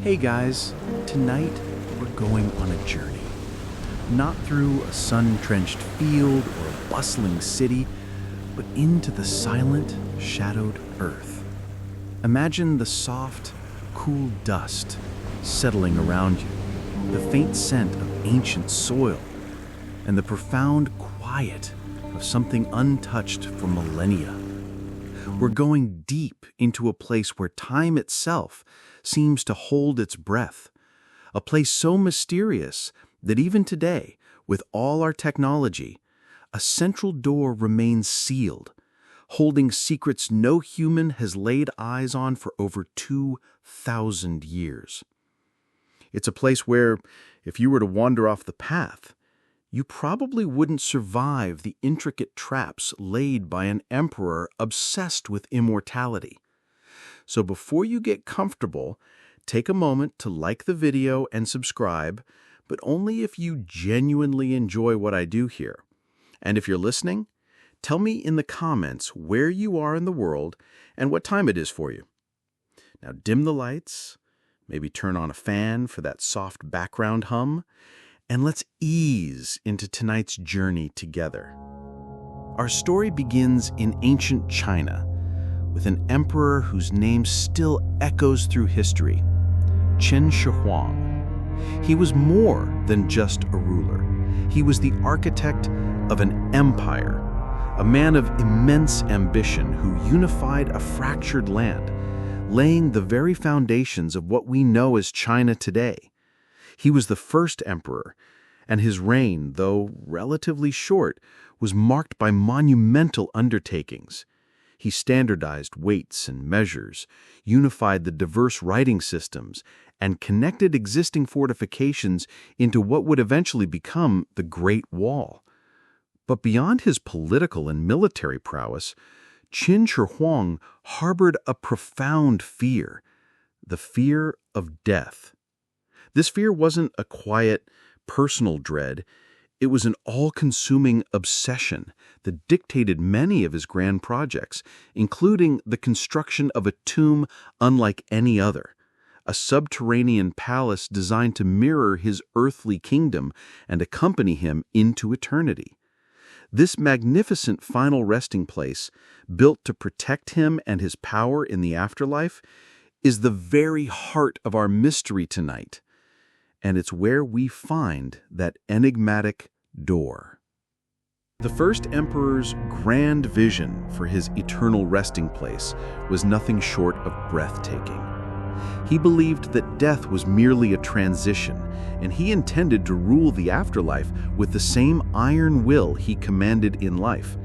Hey guys, tonight we're going on a journey. Not through a sun-drenched field or a bustling city, but into the silent, shadowed earth. Imagine the soft, cool dust settling around you, the faint scent of ancient soil, and the profound quiet of something untouched for millennia. We're going deep into a place where time itself seems to hold its breath, a place so mysterious that even today, with all our technology, a central door remains sealed, holding secrets no human has laid eyes on for over 2,000 years. It's a place where, if you were to wander off the path, you probably wouldn't survive the intricate traps laid by an emperor obsessed with immortality. So before you get comfortable, take a moment to like the video and subscribe, but only if you genuinely enjoy what I do here. And if you're listening, tell me in the comments where you are in the world and what time it is for you. Now dim the lights, maybe turn on a fan for that soft background hum, and let's ease into tonight's journey together. Our story begins in ancient China with an emperor whose name still echoes through history, Qin Shi Huang. He was more than just a ruler. He was the architect of an empire, a man of immense ambition who unified a fractured land, laying the very foundations of what we know as China today. He was the first emperor, and his reign, though relatively short, was marked by monumental undertakings. He standardized weights and measures, unified the diverse writing systems, and connected existing fortifications into what would eventually become the Great Wall. But beyond his political and military prowess, Qin Shi Huang harbored a profound fear, the fear of death. This fear wasn't a quiet, personal dread. It was an all-consuming obsession that dictated many of his grand projects, including the construction of a tomb unlike any other, a subterranean palace designed to mirror his earthly kingdom and accompany him into eternity. This magnificent final resting place, built to protect him and his power in the afterlife, is the very heart of our mystery tonight. And it's where we find that enigmatic door. The first emperor's grand vision for his eternal resting place was nothing short of breathtaking. He believed that death was merely a transition, and he intended to rule the afterlife with the same iron will he commanded in life.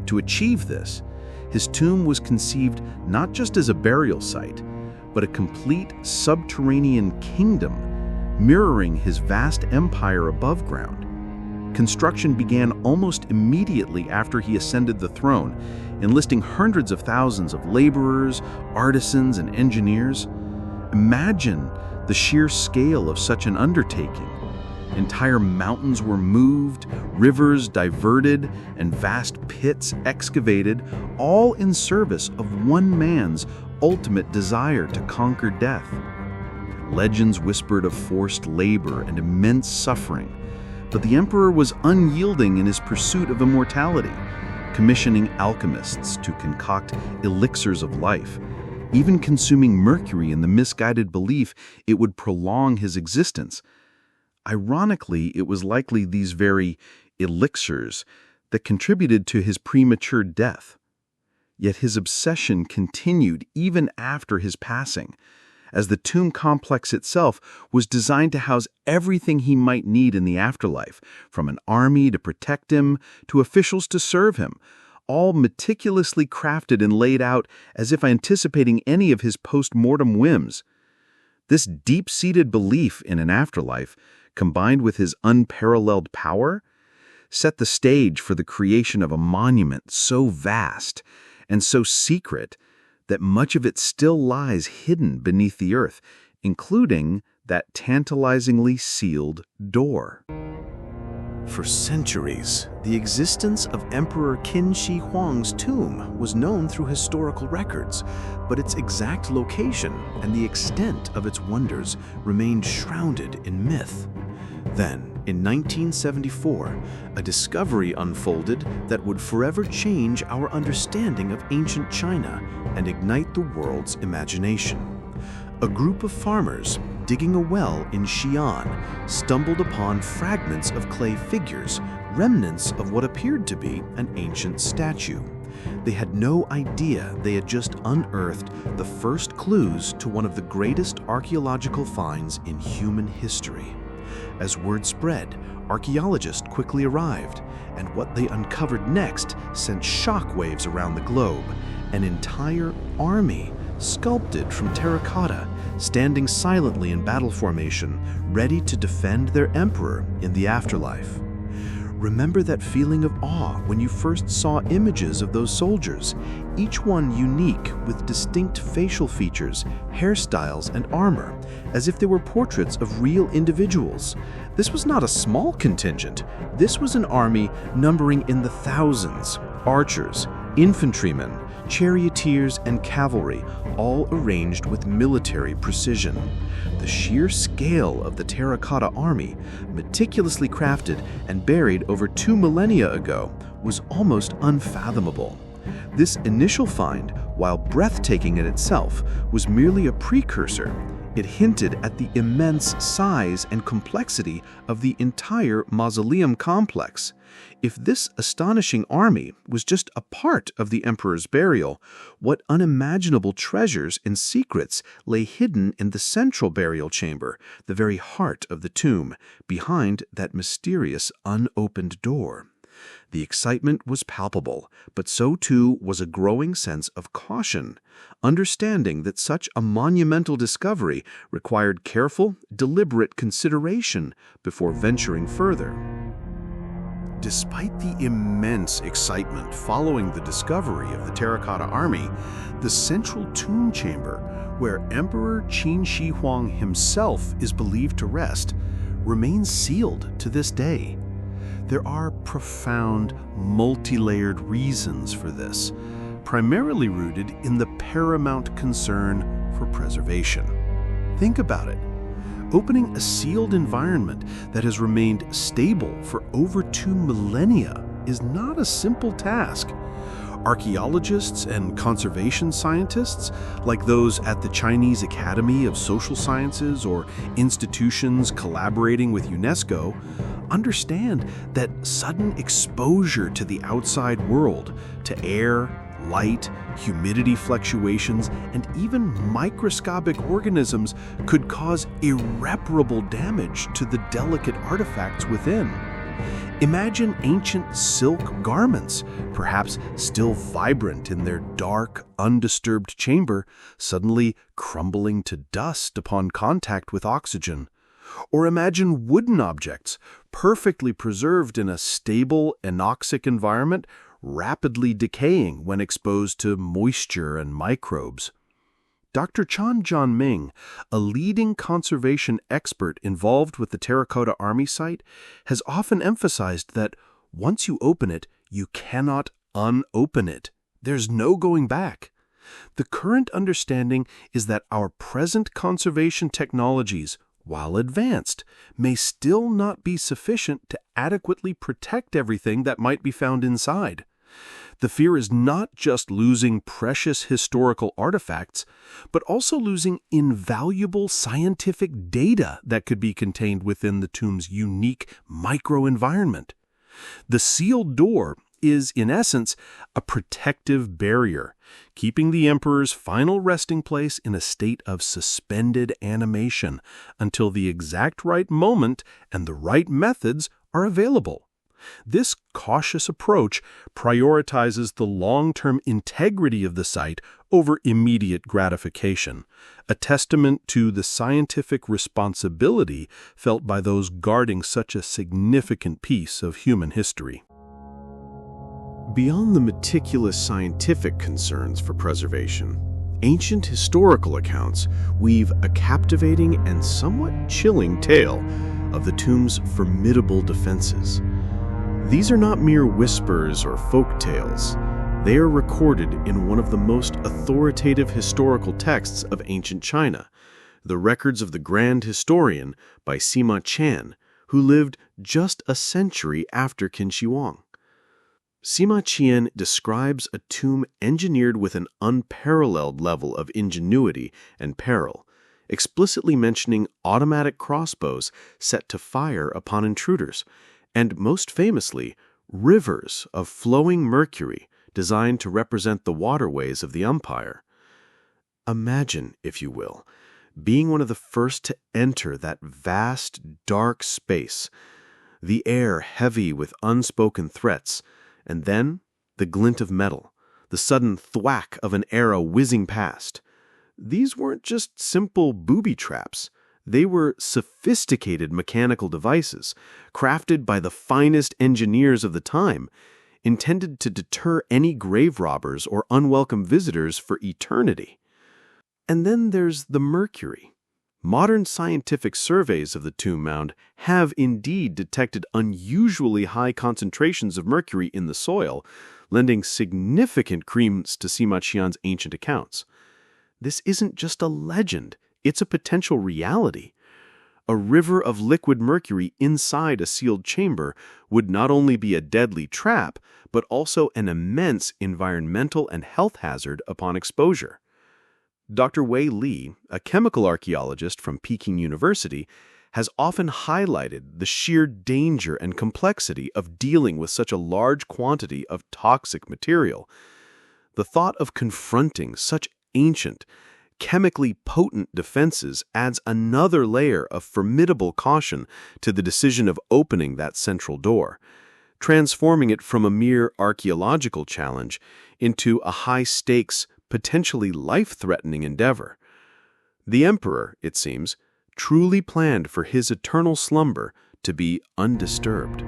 To achieve this, his tomb was conceived not just as a burial site, but a complete subterranean kingdom mirroring his vast empire above ground. Construction began almost immediately after he ascended the throne, enlisting hundreds of thousands of laborers, artisans, and engineers. Imagine the sheer scale of such an undertaking. Entire mountains were moved, rivers diverted, and vast pits excavated, all in service of one man's ultimate desire to conquer death. Legends whispered of forced labor and immense suffering, but the emperor was unyielding in his pursuit of immortality, commissioning alchemists to concoct elixirs of life, even consuming mercury in the misguided belief it would prolong his existence. Ironically, it was likely these very elixirs that contributed to his premature death. Yet his obsession continued even after his passing, as the tomb complex itself was designed to house everything he might need in the afterlife, from an army to protect him to officials to serve him, all meticulously crafted and laid out as if anticipating any of his post-mortem whims. This deep-seated belief in an afterlife, combined with his unparalleled power, set the stage for the creation of a monument so vast and so secret that much of it still lies hidden beneath the earth, including that tantalizingly sealed door. For centuries, the existence of Emperor Qin Shi Huang's tomb was known through historical records, but its exact location and the extent of its wonders remained shrouded in myth. Then, in 1974, a discovery unfolded that would forever change our understanding of ancient China and ignite the world's imagination. A group of farmers digging a well in Xi'an stumbled upon fragments of clay figures, remnants of what appeared to be an ancient statue. They had no idea they had just unearthed the first clues to one of the greatest archaeological finds in human history. As word spread, archaeologists quickly arrived, and what they uncovered next sent shockwaves around the globe. An entire army, sculpted from terracotta, standing silently in battle formation, ready to defend their emperor in the afterlife. Remember that feeling of awe when you first saw images of those soldiers, each one unique with distinct facial features, hairstyles, and armor, as if they were portraits of real individuals. This was not a small contingent. This was an army numbering in the thousands: archers, infantrymen, charioteers, and cavalry, all arranged with military precision. The sheer scale of the Terracotta Army, meticulously crafted and buried over 2 millennia ago, was almost unfathomable. This initial find, while breathtaking in itself, was merely a precursor. It hinted at the immense size and complexity of the entire mausoleum complex. If this astonishing army was just a part of the emperor's burial, what unimaginable treasures and secrets lay hidden in the central burial chamber, the very heart of the tomb, behind that mysterious unopened door? The excitement was palpable, but so too was a growing sense of caution, understanding that such a monumental discovery required careful, deliberate consideration before venturing further. Despite the immense excitement following the discovery of the Terracotta Army, the central tomb chamber, where Emperor Qin Shi Huang himself is believed to rest, remains sealed to this day. There are profound, multi-layered reasons for this, primarily rooted in the paramount concern for preservation. Think about it. Opening a sealed environment that has remained stable for over 2 millennia is not a simple task. Archaeologists and conservation scientists, like those at the Chinese Academy of Social Sciences or institutions collaborating with UNESCO, understand that sudden exposure to the outside world, to air, light, humidity fluctuations, and even microscopic organisms could cause irreparable damage to the delicate artifacts within. Imagine ancient silk garments, perhaps still vibrant in their dark, undisturbed chamber, suddenly crumbling to dust upon contact with oxygen. Or imagine wooden objects, perfectly preserved in a stable, anoxic environment, rapidly decaying when exposed to moisture and microbes. Dr. Chan Jianming, a leading conservation expert involved with the Terracotta Army site, has often emphasized that once you open it, you cannot unopen it. There's no going back. The current understanding is that our present conservation technologies, while advanced, may still not be sufficient to adequately protect everything that might be found inside. The fear is not just losing precious historical artifacts, but also losing invaluable scientific data that could be contained within the tomb's unique microenvironment. The sealed door is, in essence, a protective barrier, keeping the emperor's final resting place in a state of suspended animation until the exact right moment and the right methods are available. This cautious approach prioritizes the long-term integrity of the site over immediate gratification, a testament to the scientific responsibility felt by those guarding such a significant piece of human history. Beyond the meticulous scientific concerns for preservation, ancient historical accounts weave a captivating and somewhat chilling tale of the tomb's formidable defenses. These are not mere whispers or folk tales. They are recorded in one of the most authoritative historical texts of ancient China, the Records of the Grand Historian by Sima Qian, who lived just a century after Qin Shi Huang. Sima Qian describes a tomb engineered with an unparalleled level of ingenuity and peril, explicitly mentioning automatic crossbows set to fire upon intruders, and most famously, rivers of flowing mercury designed to represent the waterways of the empire. Imagine, if you will, being one of the first to enter that vast, dark space, the air heavy with unspoken threats, and then the glint of metal, the sudden thwack of an arrow whizzing past. These weren't just simple booby traps. They were sophisticated mechanical devices, crafted by the finest engineers of the time, intended to deter any grave robbers or unwelcome visitors for eternity. And then there's the mercury. Modern scientific surveys of the tomb mound have indeed detected unusually high concentrations of mercury in the soil, lending significant credence to Sima Qian's ancient accounts. This isn't just a legend, it's a potential reality. A river of liquid mercury inside a sealed chamber would not only be a deadly trap, but also an immense environmental and health hazard upon exposure. Dr. Wei Li, a chemical archaeologist from Peking University, has often highlighted the sheer danger and complexity of dealing with such a large quantity of toxic material. The thought of confronting such ancient, chemically potent defenses adds another layer of formidable caution to the decision of opening that central door, transforming it from a mere archaeological challenge into a high-stakes, potentially life-threatening endeavor. The emperor, it seems, truly planned for his eternal slumber to be undisturbed.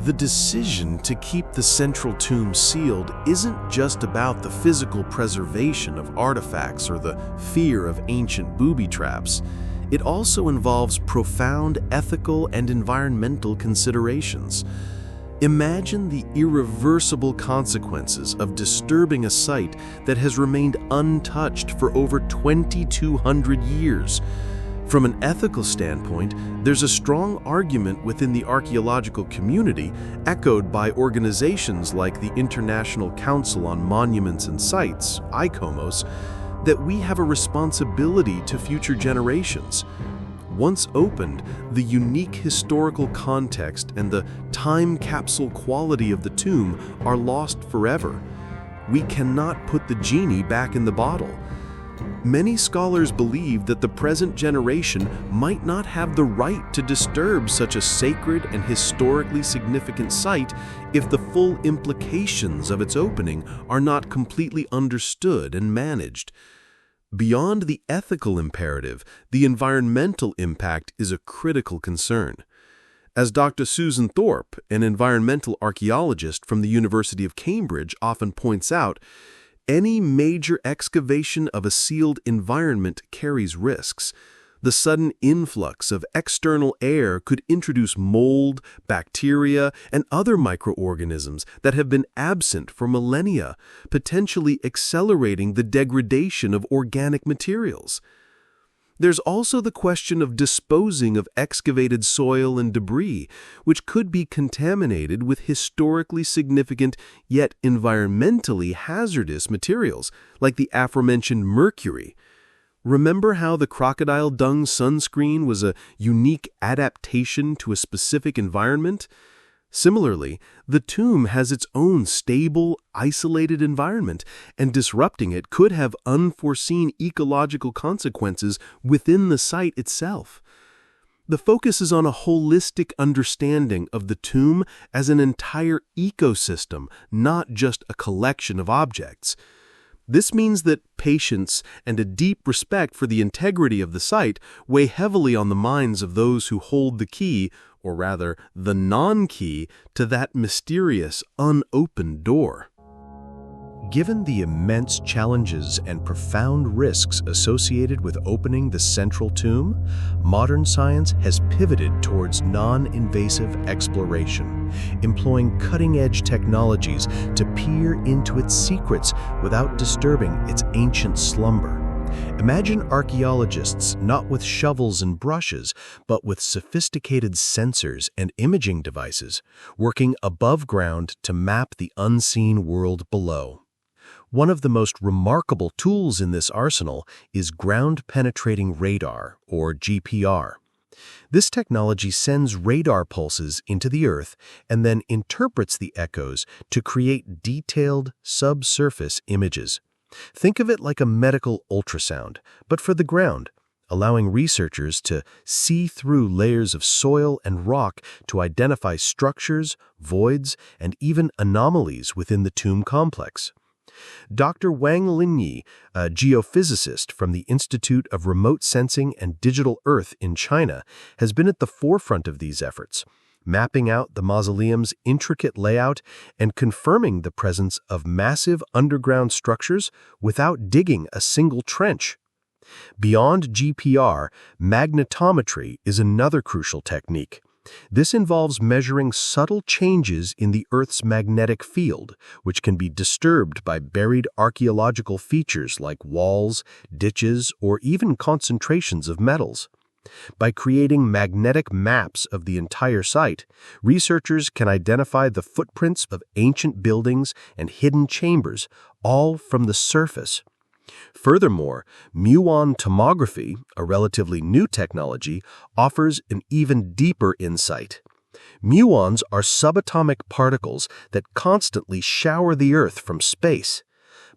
The decision to keep the central tomb sealed isn't just about the physical preservation of artifacts or the fear of ancient booby traps. It also involves profound ethical and environmental considerations. Imagine the irreversible consequences of disturbing a site that has remained untouched for over 2,200 years. From an ethical standpoint, there's a strong argument within the archaeological community, echoed by organizations like the International Council on Monuments and Sites, ICOMOS, that we have a responsibility to future generations. Once opened, the unique historical context and the time capsule quality of the tomb are lost forever. We cannot put the genie back in the bottle. Many scholars believe that the present generation might not have the right to disturb such a sacred and historically significant site if the full implications of its opening are not completely understood and managed. Beyond the ethical imperative, the environmental impact is a critical concern. As Dr. Susan Thorpe, an environmental archaeologist from the University of Cambridge, often points out, any major excavation of a sealed environment carries risks. The sudden influx of external air could introduce mold, bacteria, and other microorganisms that have been absent for millennia, potentially accelerating the degradation of organic materials. There's also the question of disposing of excavated soil and debris, which could be contaminated with historically significant yet environmentally hazardous materials, like the aforementioned mercury. Remember how the crocodile dung sunscreen was a unique adaptation to a specific environment? Similarly, the tomb has its own stable, isolated environment, and disrupting it could have unforeseen ecological consequences within the site itself. The focus is on a holistic understanding of the tomb as an entire ecosystem, not just a collection of objects. This means that patience and a deep respect for the integrity of the site weigh heavily on the minds of those who hold the key, or rather, the non-key, to that mysterious, unopened door. Given the immense challenges and profound risks associated with opening the central tomb, modern science has pivoted towards non-invasive exploration, employing cutting-edge technologies to peer into its secrets without disturbing its ancient slumber. Imagine archaeologists not with shovels and brushes, but with sophisticated sensors and imaging devices, working above ground to map the unseen world below. One of the most remarkable tools in this arsenal is ground-penetrating radar, or GPR. This technology sends radar pulses into the Earth and then interprets the echoes to create detailed subsurface images. Think of it like a medical ultrasound, but for the ground, allowing researchers to see through layers of soil and rock to identify structures, voids, and even anomalies within the tomb complex. Dr. Wang Linyi, a geophysicist from the Institute of Remote Sensing and Digital Earth in China, has been at the forefront of these efforts, mapping out the mausoleum's intricate layout and confirming the presence of massive underground structures without digging a single trench. Beyond GPR, magnetometry is another crucial technique. This involves measuring subtle changes in the Earth's magnetic field, which can be disturbed by buried archaeological features like walls, ditches, or even concentrations of metals. By creating magnetic maps of the entire site, researchers can identify the footprints of ancient buildings and hidden chambers, all from the surface. Furthermore, muon tomography, a relatively new technology, offers an even deeper insight. Muons are subatomic particles that constantly shower the Earth from space.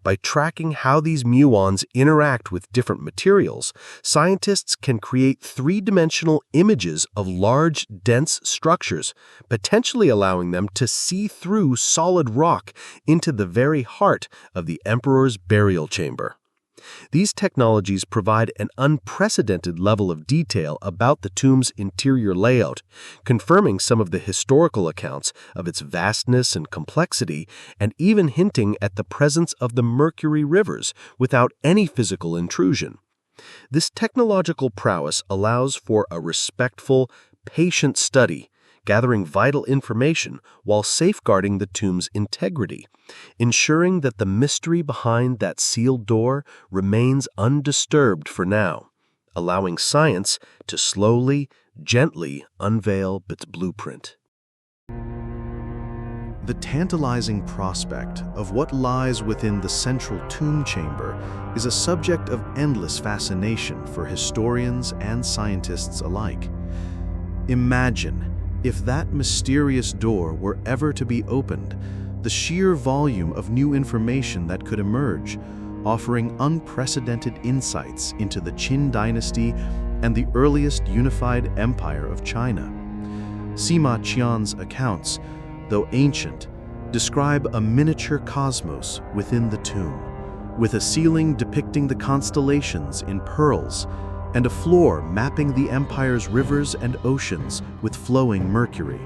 By tracking how these muons interact with different materials, scientists can create three-dimensional images of large, dense structures, potentially allowing them to see through solid rock into the very heart of the emperor's burial chamber. These technologies provide an unprecedented level of detail about the tomb's interior layout, confirming some of the historical accounts of its vastness and complexity, and even hinting at the presence of the mercury rivers without any physical intrusion. This technological prowess allows for a respectful, patient study, gathering vital information while safeguarding the tomb's integrity, ensuring that the mystery behind that sealed door remains undisturbed for now, allowing science to slowly, gently unveil its blueprint. The tantalizing prospect of what lies within the central tomb chamber is a subject of endless fascination for historians and scientists alike. Imagine if that mysterious door were ever to be opened, the sheer volume of new information that could emerge, offering unprecedented insights into the Qin dynasty and the earliest unified empire of China. Sima Qian's accounts, though ancient, describe a miniature cosmos within the tomb, with a ceiling depicting the constellations in pearls and a floor mapping the empire's rivers and oceans with flowing mercury.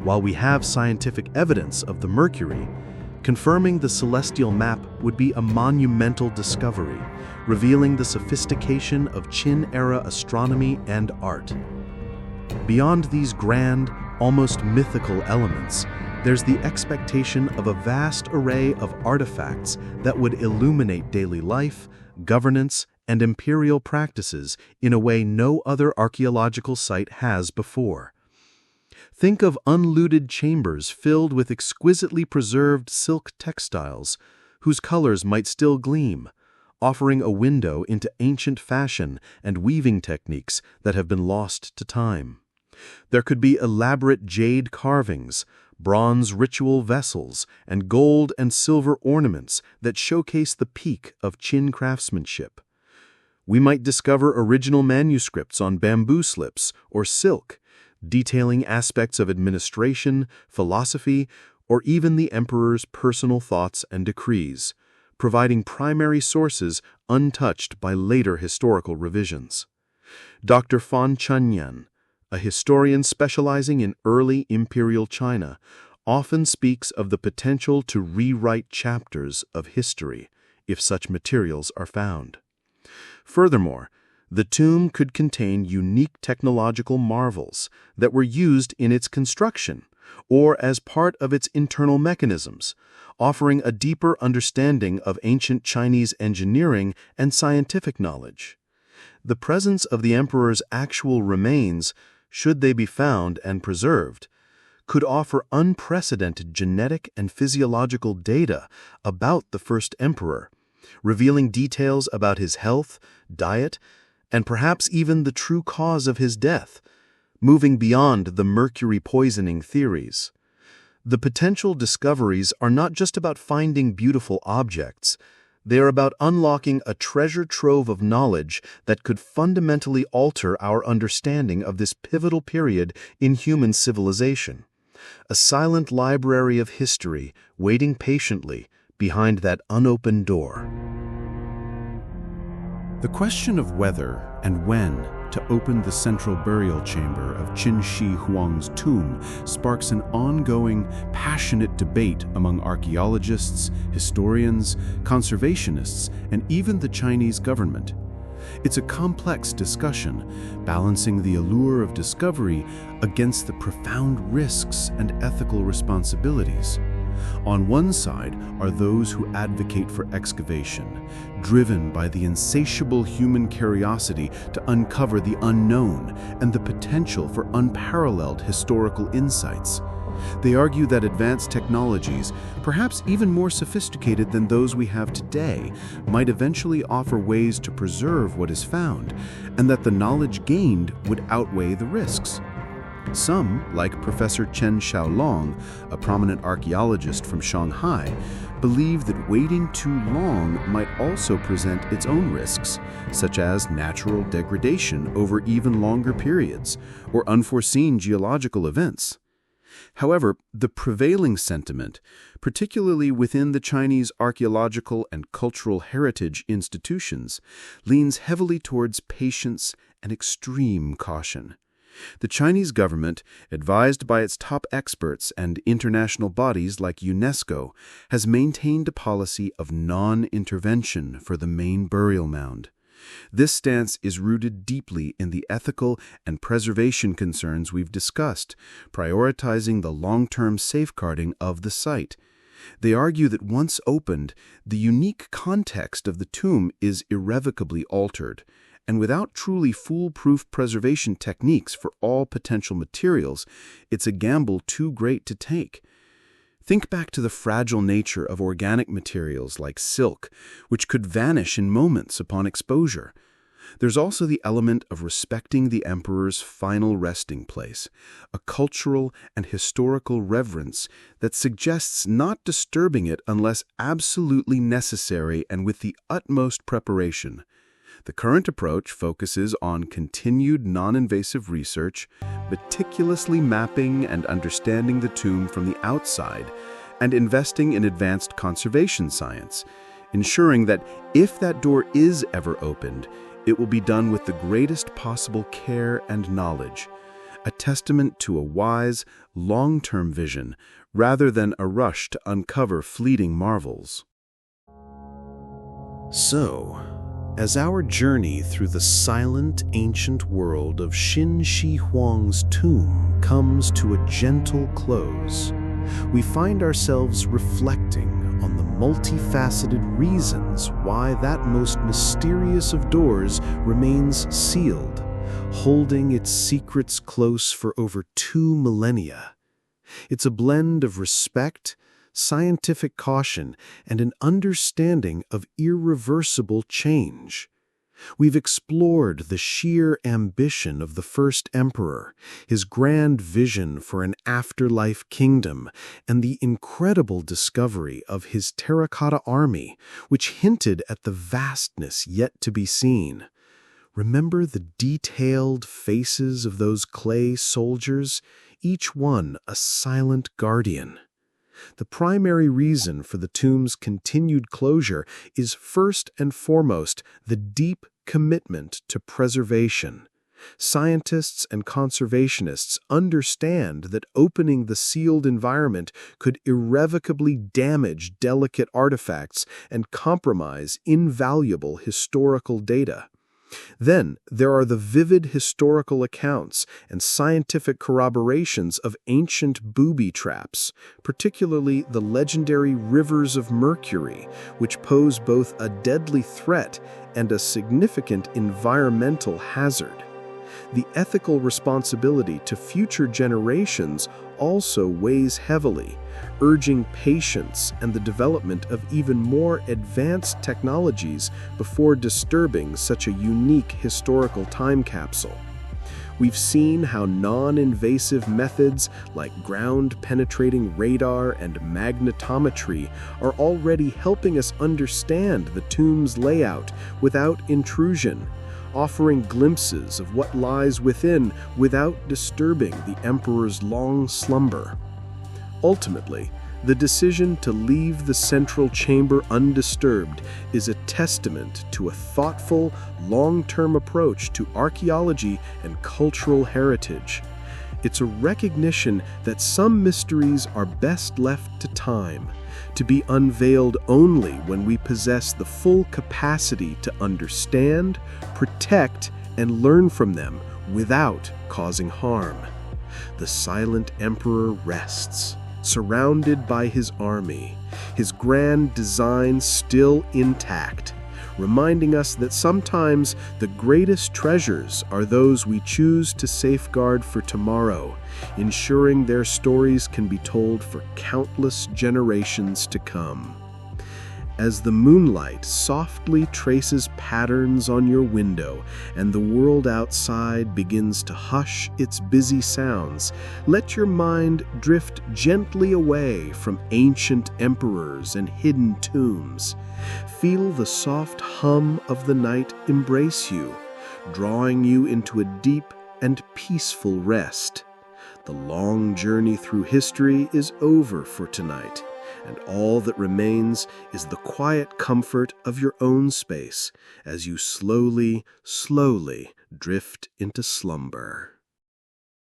While we have scientific evidence of the mercury, confirming the celestial map would be a monumental discovery, revealing the sophistication of Qin-era astronomy and art. Beyond these grand, almost mythical elements, there's the expectation of a vast array of artifacts that would illuminate daily life, governance, and imperial practices in a way no other archaeological site has before. Think of unlooted chambers filled with exquisitely preserved silk textiles, whose colors might still gleam, offering a window into ancient fashion and weaving techniques that have been lost to time. There could be elaborate jade carvings, bronze ritual vessels, and gold and silver ornaments that showcase the peak of Qin craftsmanship. We might discover original manuscripts on bamboo slips or silk, detailing aspects of administration, philosophy, or even the emperor's personal thoughts and decrees, providing primary sources untouched by later historical revisions. Dr. Fan Chunyan, a historian specializing in early imperial China, often speaks of the potential to rewrite chapters of history if such materials are found. Furthermore, the tomb could contain unique technological marvels that were used in its construction or as part of its internal mechanisms, offering a deeper understanding of ancient Chinese engineering and scientific knowledge. The presence of the emperor's actual remains, should they be found and preserved, could offer unprecedented genetic and physiological data about the first emperor, revealing details about his health, diet, and perhaps even the true cause of his death, moving beyond the mercury poisoning theories. The potential discoveries are not just about finding beautiful objects. They are about unlocking a treasure trove of knowledge that could fundamentally alter our understanding of this pivotal period in human civilization. A silent library of history waiting patiently behind that unopened door. The question of whether and when to open the central burial chamber of Qin Shi Huang's tomb sparks an ongoing, passionate debate among archaeologists, historians, conservationists, and even the Chinese government. It's a complex discussion, balancing the allure of discovery against the profound risks and ethical responsibilities. On one side are those who advocate for excavation, driven by the insatiable human curiosity to uncover the unknown and the potential for unparalleled historical insights. They argue that advanced technologies, perhaps even more sophisticated than those we have today, might eventually offer ways to preserve what is found, and that the knowledge gained would outweigh the risks. Some, like Professor Chen Xiaolong, a prominent archaeologist from Shanghai, believe that waiting too long might also present its own risks, such as natural degradation over even longer periods, or unforeseen geological events. However, the prevailing sentiment, particularly within the Chinese archaeological and cultural heritage institutions, leans heavily towards patience and extreme caution. The Chinese government, advised by its top experts and international bodies like UNESCO, has maintained a policy of non-intervention for the main burial mound. This stance is rooted deeply in the ethical and preservation concerns we've discussed, prioritizing the long-term safeguarding of the site. They argue that once opened, the unique context of the tomb is irrevocably altered, and without truly foolproof preservation techniques for all potential materials, it's a gamble too great to take. Think back to the fragile nature of organic materials like silk, which could vanish in moments upon exposure. There's also the element of respecting the emperor's final resting place, a cultural and historical reverence that suggests not disturbing it unless absolutely necessary and with the utmost preparation. The current approach focuses on continued non-invasive research, meticulously mapping and understanding the tomb from the outside, and investing in advanced conservation science, ensuring that if that door is ever opened, it will be done with the greatest possible care and knowledge, a testament to a wise, long-term vision rather than a rush to uncover fleeting marvels. So, as our journey through the silent, ancient world of Qin Shi Huang's tomb comes to a gentle close, we find ourselves reflecting on the multifaceted reasons why that most mysterious of doors remains sealed, holding its secrets close for over 2 millennia. It's a blend of respect, scientific caution, and an understanding of irreversible change. We've explored the sheer ambition of the first emperor, his grand vision for an afterlife kingdom, and the incredible discovery of his Terracotta Army, which hinted at the vastness yet to be seen. Remember the detailed faces of those clay soldiers, each one a silent guardian. The primary reason for the tomb's continued closure is first and foremost the deep commitment to preservation. Scientists and conservationists understand that opening the sealed environment could irrevocably damage delicate artifacts and compromise invaluable historical data. Then there are the vivid historical accounts and scientific corroborations of ancient booby traps, particularly the legendary rivers of mercury, which pose both a deadly threat and a significant environmental hazard. The ethical responsibility to future generations also weighs heavily, urging patience and the development of even more advanced technologies before disturbing such a unique historical time capsule. We've seen how non-invasive methods like ground-penetrating radar and magnetometry are already helping us understand the tomb's layout without intrusion, offering glimpses of what lies within without disturbing the emperor's long slumber. Ultimately, the decision to leave the central chamber undisturbed is a testament to a thoughtful, long-term approach to archaeology and cultural heritage. It's a recognition that some mysteries are best left to time, to be unveiled only when we possess the full capacity to understand, protect, and learn from them without causing harm. The silent emperor rests, surrounded by his army, his grand design still intact, reminding us that sometimes the greatest treasures are those we choose to safeguard for tomorrow, ensuring their stories can be told for countless generations to come. As the moonlight softly traces patterns on your window and the world outside begins to hush its busy sounds, let your mind drift gently away from ancient emperors and hidden tombs. Feel the soft hum of the night embrace you, drawing you into a deep and peaceful rest. The long journey through history is over for tonight, and all that remains is the quiet comfort of your own space as you slowly drift into slumber.